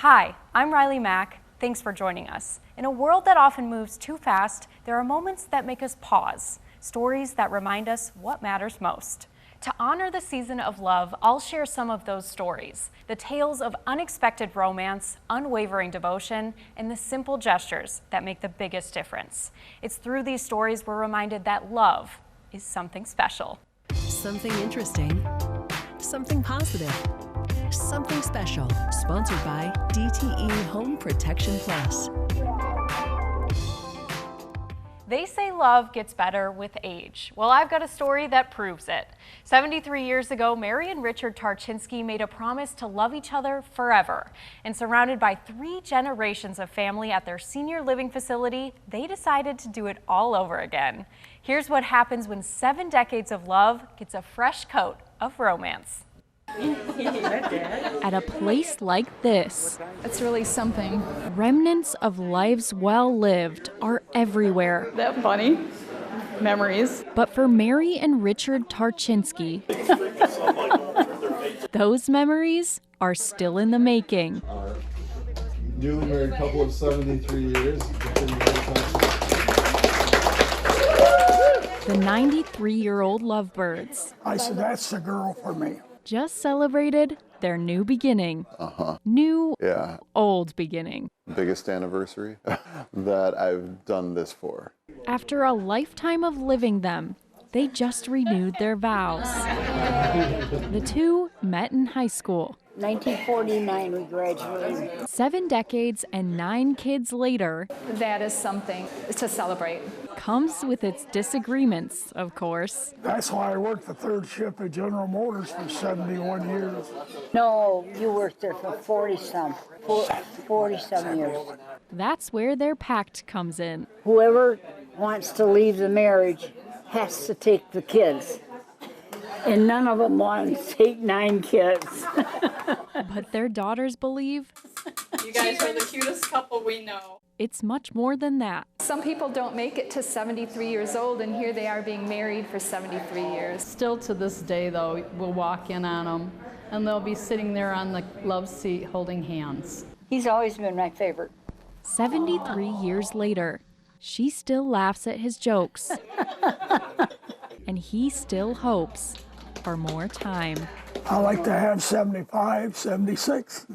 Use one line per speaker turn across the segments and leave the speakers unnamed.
Hi, I'm Riley Mack. Thanks for joining us. In a world that often moves too fast, there are moments that make us pause, stories that remind us what matters most. To honor the season of love, I'll share some of those stories, the tales of unexpected romance, unwavering devotion, and the simple gestures that make the biggest difference. It's through these stories we're reminded that love is something special.
Something interesting, something positive, something special. Sponsored by DTE Home Protection Plus.
They say love gets better with age. Well, I've got a story that proves it. 73 years ago, Mary and Richard Tarczynski made a promise to love each other forever. And surrounded by 3 generations of family at their senior living facility, they decided to do it all over again. Here's what happens when 7 decades of love gets a fresh coat of romance. At a place like this,
It's really something.
remnants of lives well lived are everywhere.
That funny? Memories.
But for Mary and Richard Tarczynski, those memories are still in the making.
Newly married couple of 73 years.
The 93-year-old lovebirds
I said, that's the girl for me.
just celebrated their new beginning. New,
Yeah,
old beginning.
biggest anniversary that I've done this for.
After a lifetime of living them, they just renewed their vows. The two met in high school.
1949 we graduated.
7 decades and 9 kids later,
That is something to celebrate.
comes with its disagreements, of course.
That's why I worked the third shift at General Motors for 71 years.
No, you worked there for 40-some years.
That's where their pact comes in.
Whoever wants to leave the marriage has to take the kids. And none of them want to take 9 kids.
But their daughters believe
You guys are the cutest couple we know.
it's much more than that.
Some people don't make it to 73 years old, and here they are being married for 73 years.
Still to this day, though, we'll walk in on them, and they'll be sitting there on the love seat holding hands.
He's always been my favorite.
73 years later, she still laughs at his jokes. And he still hopes for more time.
I like to have 75, 76.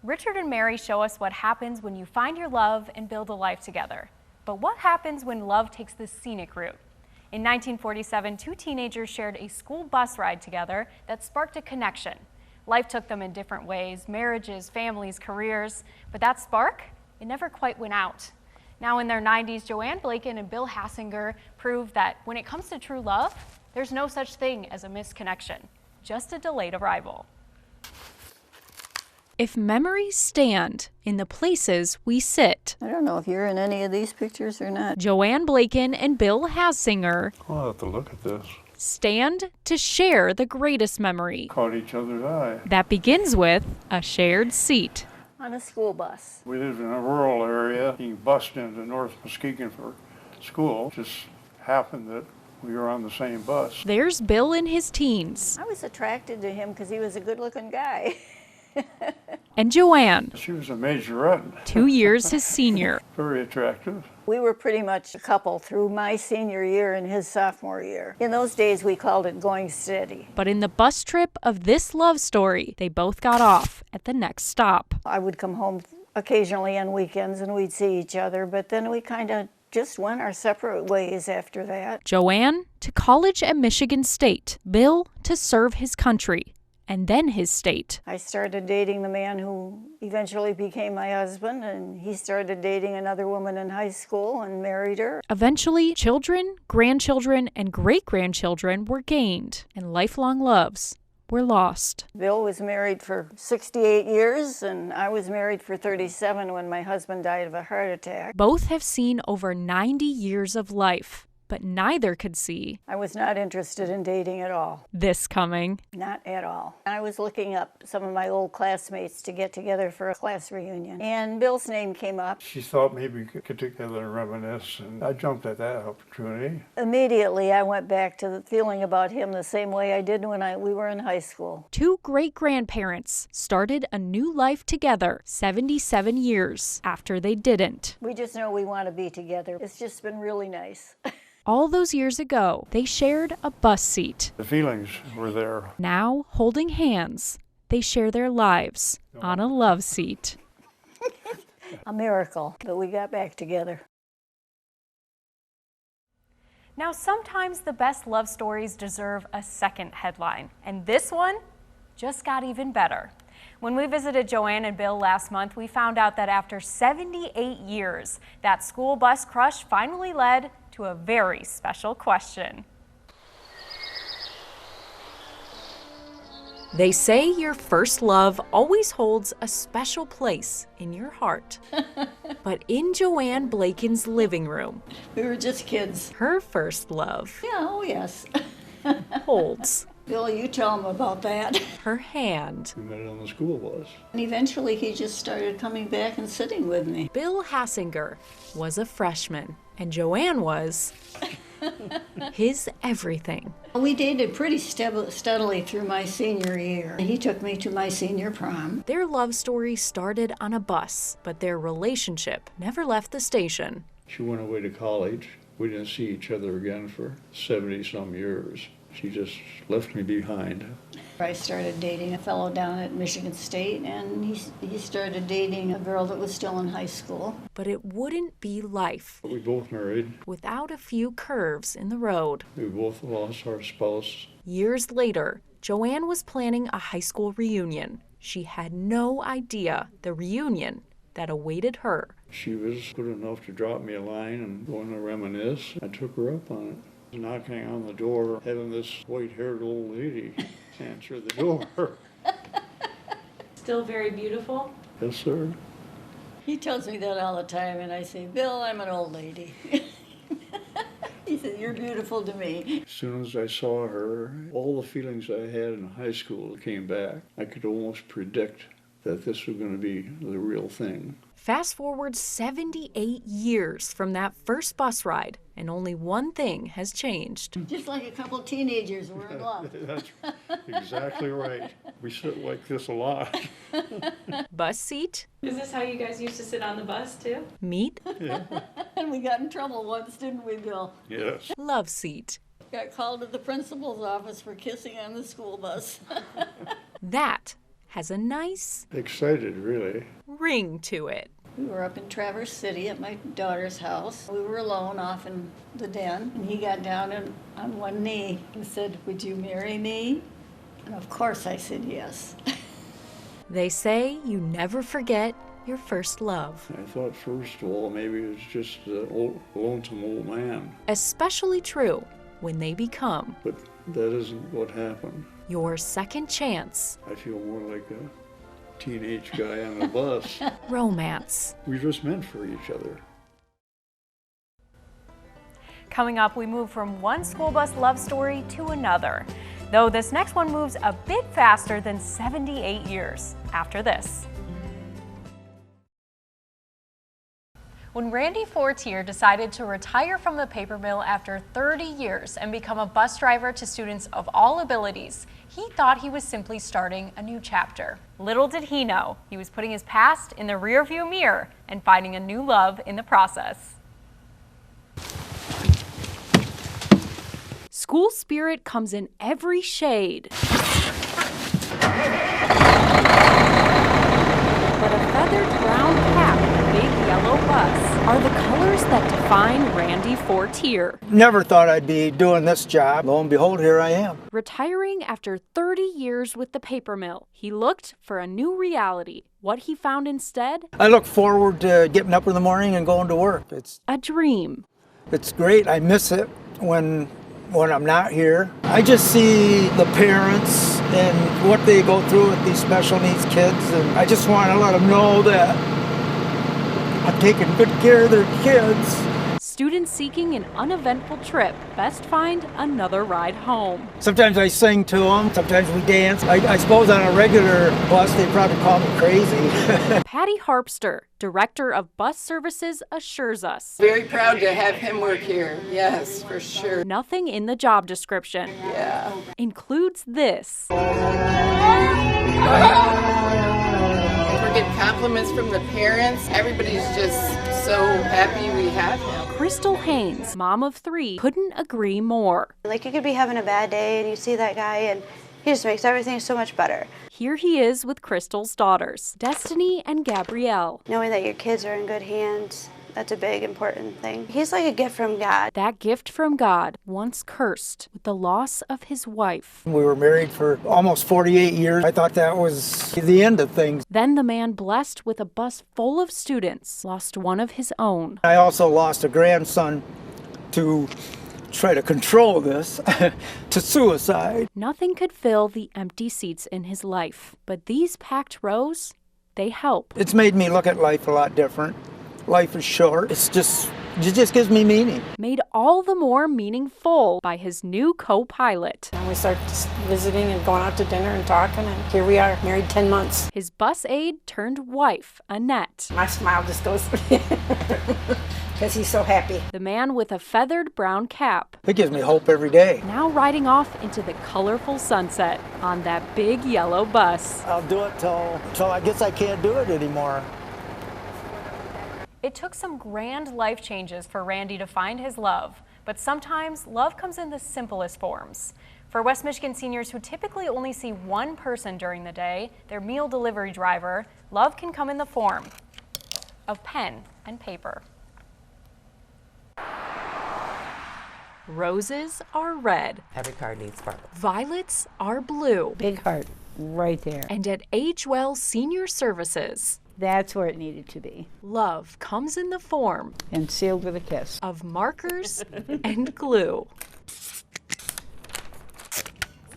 Richard and Mary show us what happens when you find your love and build a life together. But what happens when love takes the scenic route? In 1947, 2 teenagers shared a school bus ride together that sparked a connection. Life took them in different ways, marriages, families, careers, but that spark, it never quite went out. Now in their 90s, Joanne Blaken and Bill Hassinger proved that when it comes to true love, there's no such thing as a misconnection, just a delayed arrival. If memories stand in the places we sit,
I don't know if you're in any of these pictures or not.
Joanne Blaken and Bill Hassinger
I'll have to look at this.
stand to share the greatest memory.
Caught each other's eye.
That begins with a shared seat.
On a school bus.
We lived in a rural area. He bussed into North Muskegon for school. Just happened that we were on the same bus.
There's Bill in his teens
I was attracted to him because he was a good-looking guy.
and Joanne,
She was a majorette.
2 years his senior.
Very attractive.
We were pretty much a couple through my senior year and his sophomore year. In those days, we called it going steady.
But in the bus trip of this love story, they both got off at the next stop.
I would come home occasionally on weekends and we'd see each other, but then we kind of just went our separate ways after that.
Joanne to college at Michigan State, Bill to serve his country and then his state.
I started dating the man who eventually became my husband, and he started dating another woman in high school and married her.
Eventually, children, grandchildren, and great-grandchildren were gained, and lifelong loves were lost.
Bill was married for 68 years, and I was married for 37 when my husband died of a heart attack.
Both have seen over 90 years of life, but neither could see
I was not interested in dating at all.
this coming.
Not at all. I was looking up some of my old classmates to get together for a class reunion, and Bill's name came up.
She thought maybe we could get together and reminisce, and I jumped at that opportunity.
Immediately, I went back to the feeling about him the same way I did when we were in high school.
Two great-grandparents started a new life together 77 years after they didn't.
We just know we want to be together. It's just been really nice.
All those years ago, they shared a bus seat.
The feelings were there.
Now, holding hands, they share their lives on a love seat.
A miracle, but we got back together.
Now, sometimes the best love stories deserve a second headline, and this one just got even better. When we visited Joanne and Bill last month, we found out that after 78 years, that school bus crush finally led to a very special question. They say your first love always holds a special place in your heart. But in Joanne Blaken's living room,
We were just kids.
her first love
Yeah, oh yes.
holds
Bill, you tell him about that.
her hand.
We met on the school bus.
And eventually he just started coming back and sitting with me.
Bill Hassinger was a freshman, and Joanne was his everything.
We dated pretty steadily through my senior year. He took me to my senior prom.
Their love story started on a bus, but their relationship never left the station.
She went away to college. We didn't see each other again for 70-some years. She just left me behind.
I started dating a fellow down at Michigan State, and he started dating a girl that was still in high school.
But it wouldn't be life
We both married.
without a few curves in the road.
We both lost our spouse.
Years later, Joanne was planning a high school reunion. She had no idea the reunion that awaited her.
She was good enough to drop me a line and go to reminisce. I took her up on it. Knocking on the door, having this white-haired old lady answer the door.
Still very beautiful.
Yes, sir.
He tells me that all the time, and I say, Bill, I'm an old lady. He said, you're beautiful to me.
As soon as I saw her, all the feelings I had in high school came back. I could almost predict that this was going to be the real thing.
Fast forward 78 years from that first bus ride, and only one thing has changed.
Just like a couple teenagers were in love.
That's exactly right. We sit like this a lot.
Bus seat,
Is this how you guys used to sit on the bus too?
meet,
And we got in trouble once, didn't we, Bill?
Yes.
love seat.
Got called to the principal's office for kissing on the school bus.
That has a nice
Excited, really.
ring to it.
We were up in Traverse City at my daughter's house. We were alone off in the den, and he got down on one knee and said, would you marry me? And of course I said yes.
They say you never forget your first love.
I thought, first of all, maybe it was just a lonesome old man.
Especially true when they become
But that isn't what happened.
your second chance
I feel more like a teenage guy on a bus.
romance.
We just meant for each other.
Coming up, we move from one school bus love story to another, though this next one moves a bit faster than 78 years after this. When Randy Fortier decided to retire from the paper mill after 30 years and become a bus driver to students of all abilities, he thought he was simply starting a new chapter. Little did he know, he was putting his past in the rearview mirror and finding a new love in the process. School spirit comes in every shade. But a feathered brown cap and a big yellow bus are the colors that define Randy Fortier.
Never thought I'd be doing this job. Lo and behold, here I am.
Retiring after 30 years with the paper mill, he looked for a new reality. What he found instead?
I look forward to getting up in the morning and going to work. It's
A dream.
great. I miss it when I'm not here. I just see the parents and what they go through with these special needs kids, and I just want to let them know that I'm taking good care of their kids.
Students seeking an uneventful trip best find another ride home.
Sometimes I sing to them, sometimes we dance. I suppose on a regular bus they'd probably call me crazy.
Patty Harpster, Director of Bus Services, assures us.
Very proud to have him work here. Yes, for sure.
Nothing in the job description includes this.
We're getting compliments from the parents. Everybody's just so happy we have him.
Crystal Haynes, mom of 3, couldn't agree more.
Like, you could be having a bad day and you see that guy and he just makes everything so much better.
Here he is with Crystal's daughters, Destiny and Gabrielle.
Knowing that your kids are in good hands, that's a big, important thing. He's like a gift from God.
That gift from God, once cursed with the loss of his wife.
We were married for almost 48 years. I thought that was the end of things.
Then the man blessed with a bus full of students lost one of his own.
I also lost a grandson to try to control this, to suicide.
Nothing could fill the empty seats in his life, but these packed rows, they help.
It's made me look at life a lot different. Life is short. It just gives me meaning.
Made all the more meaningful by his new co-pilot.
And we started visiting and going out to dinner and talking, and here we are, married 10 months.
His bus aide turned wife, Annette.
My smile just goes because he's so happy.
The man with a feathered brown cap.
It gives me hope every day.
Now riding off into the colorful sunset on that big yellow bus.
I'll do it till I guess I can't do it anymore.
It took some grand life changes for Randy to find his love, but sometimes love comes in the simplest forms. For West Michigan seniors who typically only see one person during the day, their meal delivery driver, love can come in the form of pen and paper. Roses are red.
Every card needs sparkle.
Violets are blue.
Big heart right there.
And at Age Well Senior Services,
that's where it needed to be.
Love comes in the form
and sealed with a kiss
of markers and glue.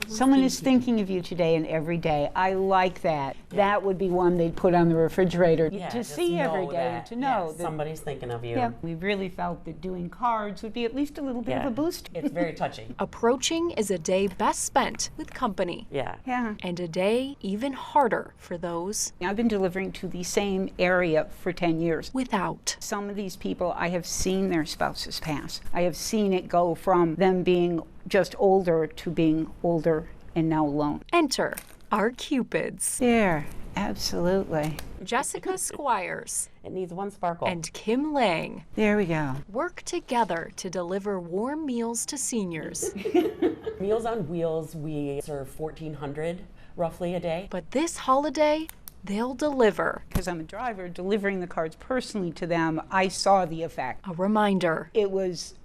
Someone is thinking of you today and every day. I like that. Yeah. That would be one they'd put on the refrigerator to see every day, to know that
somebody's thinking of you.
Yeah, we really felt that doing cards would be at least a little bit of a boost.
It's very touching.
Approaching is a day best spent with company.
Yeah.
And a day even harder for those.
I've been delivering to the same area for 10 years.
Without.
Some of these people, I have seen their spouses pass. I have seen it go from them being just older to being older and now alone.
Enter our Cupids.
There, absolutely.
Jessica Squires.
It needs one sparkle.
And Kim Lang.
There we go.
Work together to deliver warm meals to seniors.
Meals on Wheels, we serve 1,400 roughly a day.
But this holiday, they'll deliver.
Because I'm a driver, delivering the cards personally to them, I saw the effect.
A reminder.
It was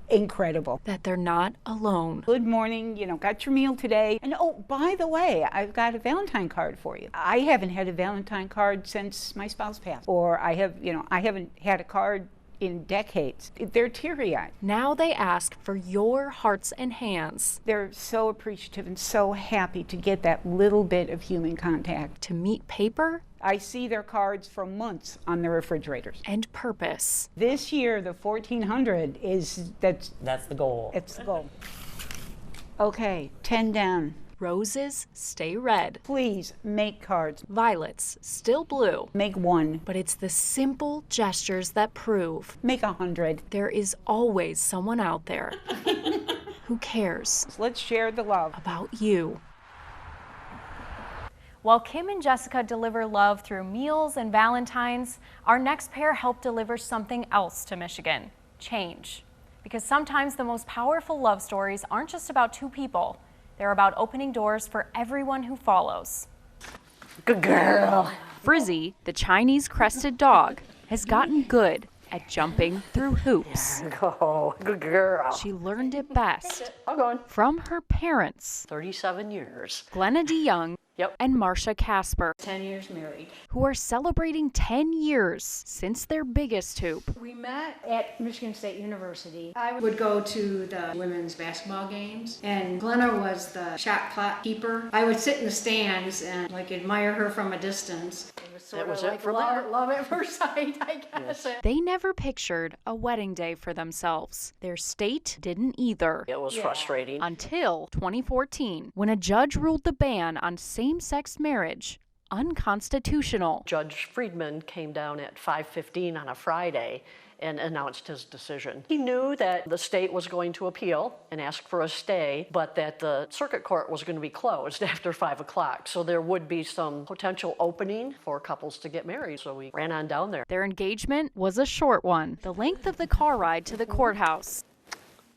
incredible.
That they're not alone.
Good morning, got your meal today. And oh, by the way, I've got a Valentine card for you. I haven't had a Valentine card since my spouse passed. Or I haven't had a card in decades. They're teary-eyed.
Now they ask for your hearts and hands.
They're so appreciative and so happy to get that little bit of human contact.
To meet paper.
I see their cards for months on their refrigerators.
And purpose.
This year, the 1,400
that's the goal.
It's the goal. Okay, 10 down.
Roses stay red.
Please make cards.
Violets still blue.
Make one.
But it's the simple gestures that prove.
Make 100.
There is always someone out there who cares.
Let's share the love.
About you. While Kim and Jessica deliver love through meals and Valentines, our next pair help deliver something else to Michigan, change. Because sometimes the most powerful love stories aren't just about two people. They're about opening doors for everyone who follows.
Good girl.
Frizzy, the Chinese crested dog, has gotten good at jumping through hoops.
Go, good girl.
She learned it best
I'm going.
from her parents.
37 years.
Glenna DeYoung and Marcia Casper,
10 years married.
who are celebrating 10 years since their biggest hoop.
We met at Michigan State University. I would go to the women's basketball games, and Glenna was the shot clock keeper. I would sit in the stands and admire her from a distance. It was sort of like love at first sight, I guess. Yes.
They never pictured a wedding day for themselves. Their state didn't either.
It was frustrating.
Until 2014, when a judge ruled the ban on same-sex marriage unconstitutional.
Judge Friedman came down at 5:15 on a Friday and announced his decision. He knew that the state was going to appeal and ask for a stay, but that the circuit court was going to be closed after 5 o'clock. So there would be some potential opening for couples to get married. So we ran on down there.
Their engagement was a short one, the length of the car ride to the courthouse.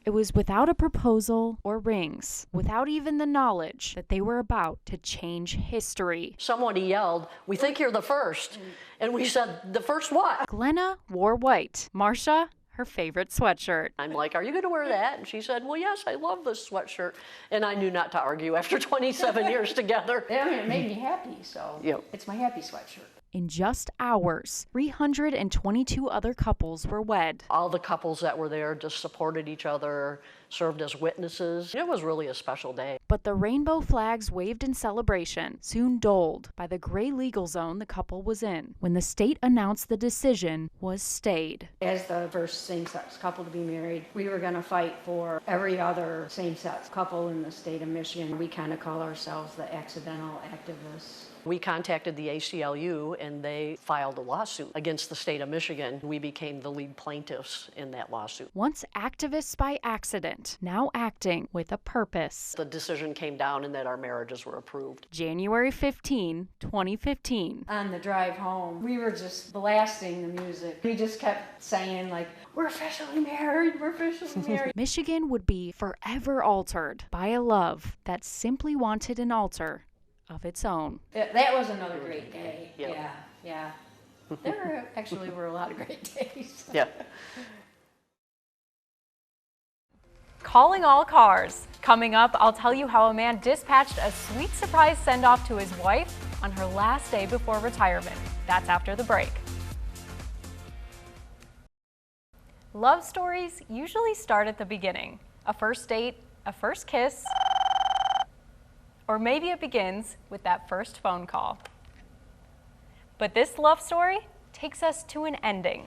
It was without a proposal or rings, without even the knowledge that they were about to change history.
Someone yelled, "We think you're the first." And we said, "The first what?"
Glenna wore white. Marcia, her favorite sweatshirt.
I'm like, "Are you going to wear that?" And she said, "Well, yes, I love this sweatshirt." And I knew not to argue after 27 years together.
It made me happy, so it's my happy sweatshirt.
In just hours, 322 other couples were wed.
All the couples that were there just supported each other, served as witnesses. It was really a special day.
But the rainbow flags waved in celebration soon dulled by the gray legal zone the couple was in when the state announced the decision was stayed.
As the first same-sex couple to be married, we were going to fight for every other same-sex couple in the state of Michigan. We kind of call ourselves the accidental activists.
We contacted the ACLU and they filed a lawsuit against the state of Michigan. We became the lead plaintiffs in that lawsuit.
Once activists by accident, now acting with a purpose.
The decision came down and that our marriages were approved.
January 15, 2015.
On the drive home, we were just blasting the music. We just kept saying, "We're officially married, we're officially married."
Michigan would be forever altered by a love that simply wanted an altar of its own.
That was another great day.
Yep.
Yeah. There actually were a lot of great days.
Yeah.
Calling all cars. Coming up, I'll tell you how a man dispatched a sweet surprise send-off to his wife on her last day before retirement. That's after the break. Love stories usually start at the beginning. A first date, a first kiss, or maybe it begins with that first phone call. But this love story takes us to an ending.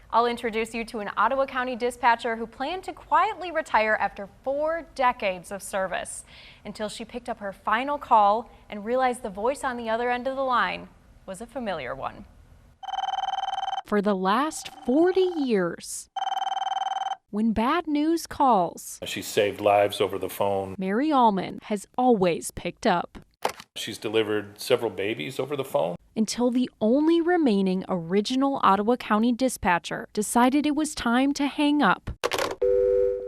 I'll introduce you to an Ottawa County dispatcher who planned to quietly retire after 4 decades of service until she picked up her final call and realized the voice on the other end of the line was a familiar one. For the last 40 years, when bad news calls,
She saved lives over the phone.
Mary Allman has always picked up.
She's delivered several babies over the phone.
Until the only remaining original Ottawa County dispatcher decided it was time to hang up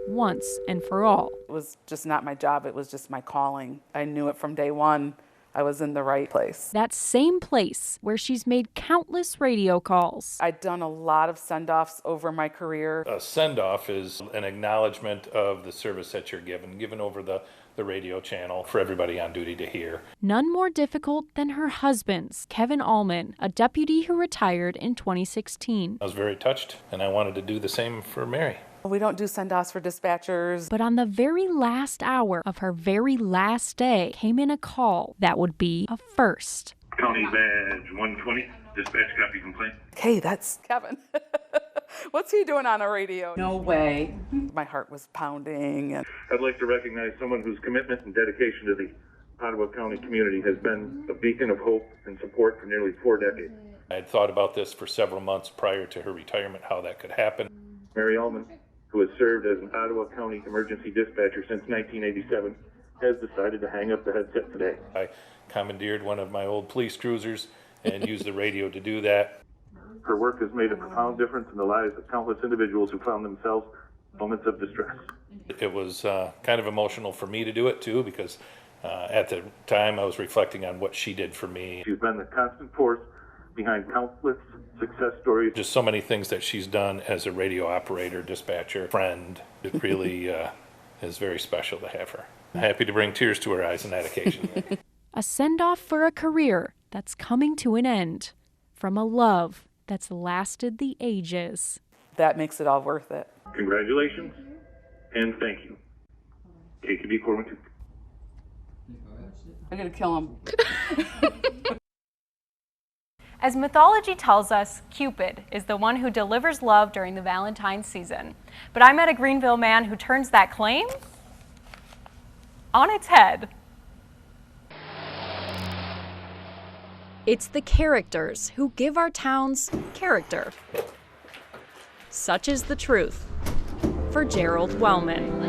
once and for all.
It was just not my job, it was just my calling. I knew it from day one. I was in the right place.
That same place where she's made countless radio calls.
I'd done a lot of send-offs over my career.
A send-off is an acknowledgement of the service that you're given over the radio channel for everybody on duty to hear.
None more difficult than her husband's, Kevin Allman, a deputy who retired in 2016.
I was very touched, and I wanted to do the same for Mary.
We don't do send-offs for dispatchers.
But on the very last hour of her very last day came in a call that would be a first.
County badge 120, dispatch copy complaint.
Hey, that's Kevin. What's he doing on a radio?
No way.
My heart was pounding. And
I'd like to recognize someone whose commitment and dedication to the Ottawa County community has been a beacon of hope and support for nearly 4 decades.
I had thought about this for several months prior to her retirement, how that could happen.
Mary Allman, who has served as an Ottawa County emergency dispatcher since 1987, has decided to hang up the headset today.
I commandeered one of my old police cruisers and used the radio to do that.
Her work has made a profound difference in the lives of countless individuals who found themselves in moments of distress.
It was kind of emotional for me to do it too, because at the time I was reflecting on what she did for me.
She's been the constant force behind countless success stories.
Just so many things that she's done as a radio operator, dispatcher, friend. It really is very special to have her. I'm happy to bring tears to her eyes on that occasion.
A send-off for a career that's coming to an end. From a love that's lasted the ages.
That makes it all worth it.
Congratulations and thank you. KQB 412.
I'm gonna kill him.
As mythology tells us, Cupid is the one who delivers love during the Valentine's season. But I met a Greenville man who turns that claim on its head. It's the characters who give our towns character. Such is the truth for Gerald Wellman.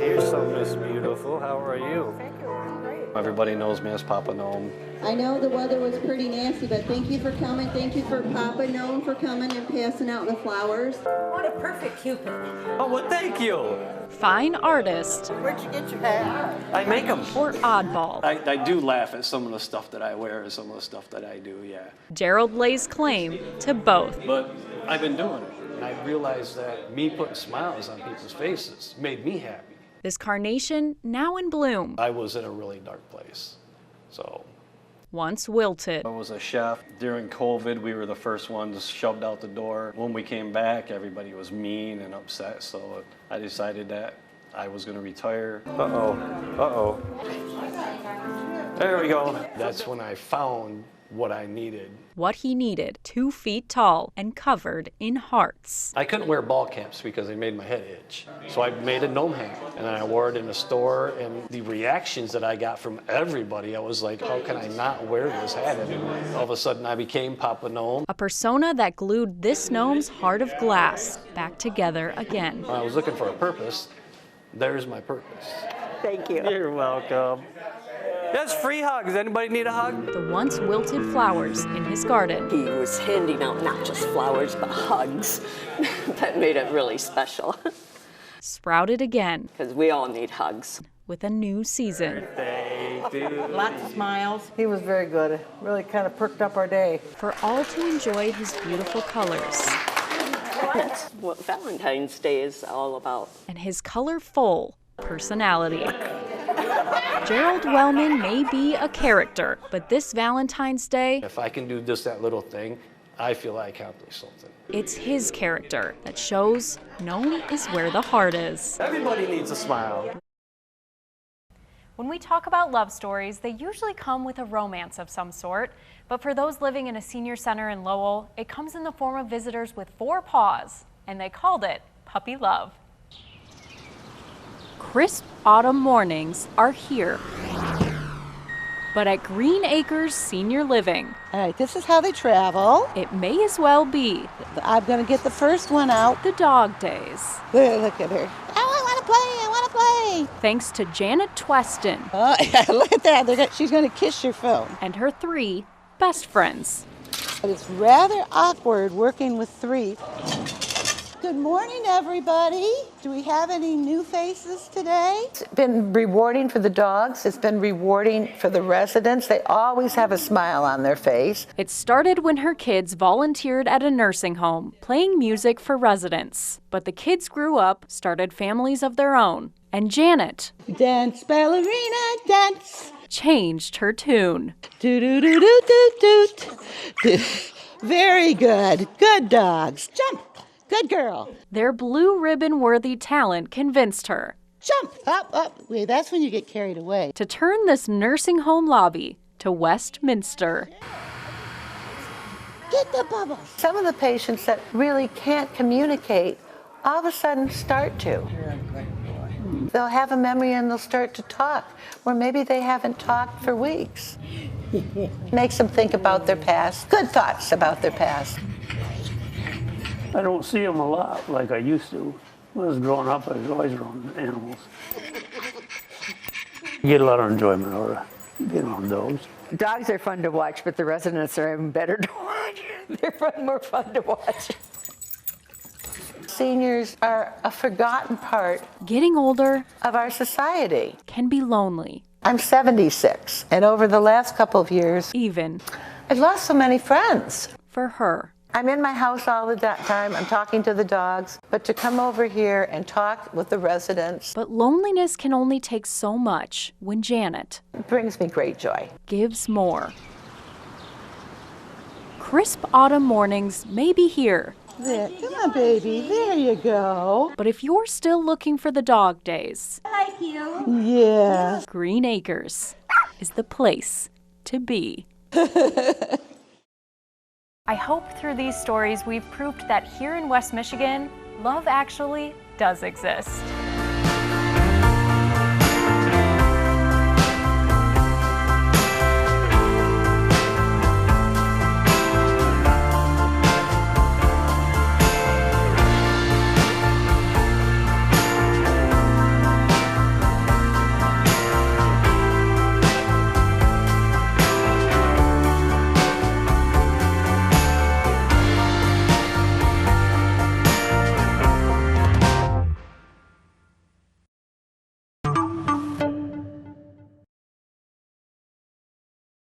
Here's something that's beautiful. How are you?
Thank you. Great.
Everybody knows me as Papa Gnome.
I know the weather was pretty nasty, but thank you for coming. Thank you for Papa Gnome for coming and passing out the flowers.
What a perfect Cupid.
Oh, well, thank you.
Fine artist.
Where'd you get your hat?
I make them.
Or oddball.
I do laugh at some of the stuff that I wear and some of the stuff that I do, yeah.
Gerald lays claim to both.
But I've been doing it, and I realized that me putting smiles on people's faces made me happy.
This carnation now in bloom.
I was in a really dark place, so.
Once wilted.
I was a chef. During COVID, we were the first ones shoved out the door. When we came back, everybody was mean and upset, so I decided that I was going to retire. Uh-oh. There we go. That's when I found what I needed.
What he needed, 2 feet tall and covered in hearts.
I couldn't wear ball caps because they made my head itch. So I made a gnome hat, and then I wore it in a store, and the reactions that I got from everybody, I was like, how can I not wear this hat anymore? All of a sudden, I became Papa Gnome.
A persona that glued this gnome's heart of glass back together again.
When I was looking for a purpose, there's my purpose.
Thank you.
You're welcome. That's free hugs. Anybody need a hug?
The once wilted flowers in his garden.
He was handing out not just flowers, but hugs. That made it really special.
Sprouted again.
Because we all need hugs.
With a new season.
Lots of smiles. He was very good. Really kind of perked up our day.
For all to enjoy his beautiful colors.
That's what Valentine's Day is all about.
And his colorful personality. Gerald Wellman may be a character, but this Valentine's Day,
if I can do just that little thing, I feel I accomplished something.
It's his character that shows gnome is where the heart is.
Everybody needs a smile.
When we talk about love stories, they usually come with a romance of some sort, but for those living in a senior center in Lowell, it comes in the form of visitors with 4 paws, and they called it puppy love. Crisp autumn mornings are here. But at Green Acres Senior Living,
all right, this is how they travel.
It may as well be.
I'm going to get the first one out.
The dog days.
Look at her. I want to play.
Thanks to Janet Tweston.
Oh, yeah, look at that. She's going to kiss your phone.
And her 3 best friends.
But it's rather awkward working with 3. Good morning, everybody. Do we have any new faces today?
It's been rewarding for the dogs. It's been rewarding for the residents. They always have a smile on their face.
It started when her kids volunteered at a nursing home, playing music for residents. But the kids grew up, started families of their own. And Janet,
dance, ballerina, dance,
changed her tune.
Do-do-do-do-do-do. Very good. Good dogs. Jump. Good girl.
Their blue ribbon-worthy talent convinced her.
Jump, up. Wait, that's when you get carried away.
To turn this nursing home lobby to Westminster.
Get the bubbles.
Some of the patients that really can't communicate all of a sudden start to. They'll have a memory and they'll start to talk, where maybe they haven't talked for weeks. Makes them think about their past, good thoughts about their past.
I don't see them a lot like I used to. When I was growing up, I was always around animals. You get a lot of enjoyment out of being around dogs.
Dogs are fun to watch, but the residents are even better to watch. They're more fun to watch.
Seniors are a forgotten part.
Getting older
of our society
can be lonely.
I'm 76, and over the last couple of years,
even,
I've lost so many friends.
For her.
I'm in my house all the time. I'm talking to the dogs. But to come over here and talk with the residents,
But loneliness can only take so much when Janet
it brings me great joy.
gives more. Crisp autumn mornings may be here,
There, come on, baby. There you go.
but if you're still looking for the dog days,
I like you. Yeah.
Green Acres is the place to be. I hope through these stories we've proved that here in West Michigan, love actually does exist.